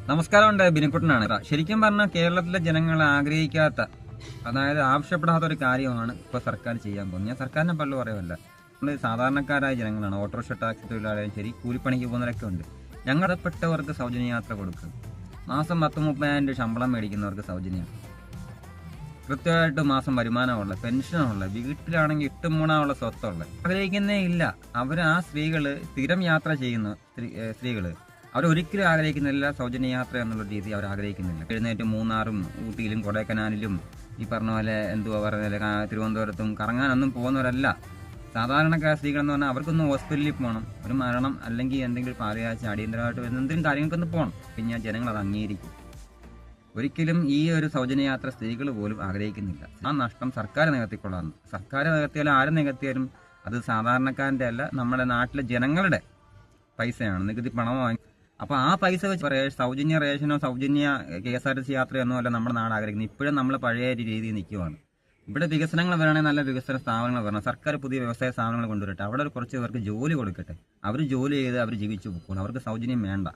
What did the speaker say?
നമസ്കാരമുണ്ട്, ബിനിക്കുട്ടനാണ്. ശരിക്കും പറഞ്ഞാൽ കേരളത്തിലെ ജനങ്ങൾ ആഗ്രഹിക്കാത്ത, അതായത് ആവശ്യപ്പെടാത്ത ഒരു കാര്യമാണ് ഇപ്പോൾ സർക്കാർ ചെയ്യാൻ പോകുന്നത്. ഞാൻ സർക്കാരിനെ പള്ളു പറയുമല്ല, നമ്മൾ സാധാരണക്കാരായ ജനങ്ങളാണ്. ഓട്ടോറിക്ഷ ടാക്സി തൊഴിലാളികളും ശരി, കൂലിപ്പണിക്ക് പോകുന്നവരൊക്കെ ഉണ്ട്. ഞങ്ങളപ്പെട്ടവർക്ക് സൗജന്യ യാത്ര കൊടുക്കും. മാസം 10-30,000 രൂപ ശമ്പളം മേടിക്കുന്നവർക്ക് സൗജന്യം, കൃത്യമായിട്ട് മാസം വരുമാനമുള്ള, പെൻഷനുള്ള, വീട്ടിലാണെങ്കിൽ ഇട്ടുമൂണാനുള്ള സ്വത്തുള്ള ആഗ്രഹിക്കുന്നേ ഇല്ല. അവർ ആ സ്ത്രീകള് സ്ഥിരം യാത്ര ചെയ്യുന്ന സ്ത്രീകള് അവരൊരിക്കലും ആഗ്രഹിക്കുന്നില്ല സൗജന്യ യാത്ര എന്നുള്ള രീതി. അവർ ആഗ്രഹിക്കുന്നില്ല. എഴുന്നേറ്റ് മൂന്നാറും ഊട്ടിയിലും കൊടൈക്കനാലിലും ഈ പറഞ്ഞ പോലെ തിരുവനന്തപുരത്തും കറങ്ങാനൊന്നും പോകുന്നവരല്ല. സാധാരണക്കാർ സ്ത്രീകൾ എന്ന് പറഞ്ഞാൽ അവർക്കൊന്ന് ഹോസ്പിറ്റലിൽ പോകണം, ഒരു മരണം അല്ലെങ്കിൽ എന്തെങ്കിലും പാതയാഴ്ച അടിയന്തരമായിട്ട് വരുന്ന എന്തെങ്കിലും കാര്യങ്ങൾക്കൊന്ന് പോകണം. പിന്നെ ജനങ്ങൾ അത് അംഗീകരിക്കും. ഒരിക്കലും ഈ ഒരു സൗജന്യ യാത്ര സ്ത്രീകൾ പോലും ആഗ്രഹിക്കുന്നില്ല. ആ നഷ്ടം സർക്കാർ നികത്തിക്കൊള്ളാണ്. സർക്കാർ നികത്തിയാലും ആരും നികത്തിയാലും അത് സാധാരണക്കാരൻ്റെ അല്ല, നമ്മുടെ നാട്ടിലെ ജനങ്ങളുടെ പൈസയാണ്, നികുതി പണമാണ്. അപ്പോൾ ആ പൈസ വെച്ച് സൗജന്യ റേഷനോ സൗജന്യ KSRTC യാത്രയൊന്നും അല്ല നമ്മുടെ നാട് ആഗ്രഹിക്കുന്നത്. ഇപ്പോഴും നമ്മൾ പഴയ രീതിയിൽ നിൽക്കുവാണ്. ഇവിടെ വികസനങ്ങൾ വരണമെങ്കിൽ നല്ല വികസന സ്ഥാപനങ്ങൾ വരണം. സർക്കാർ പുതിയ വ്യവസായ സ്ഥാപനങ്ങൾ കൊണ്ടുവരട്ടെ. അവിടെ കുറച്ച് പേർക്ക് ജോലി കൊടുക്കട്ടെ. അവർ ജോലി ചെയ്ത് അവർ ജീവിച്ചു പോകുന്നു. അവർക്ക് സൗജന്യം വേണ്ട.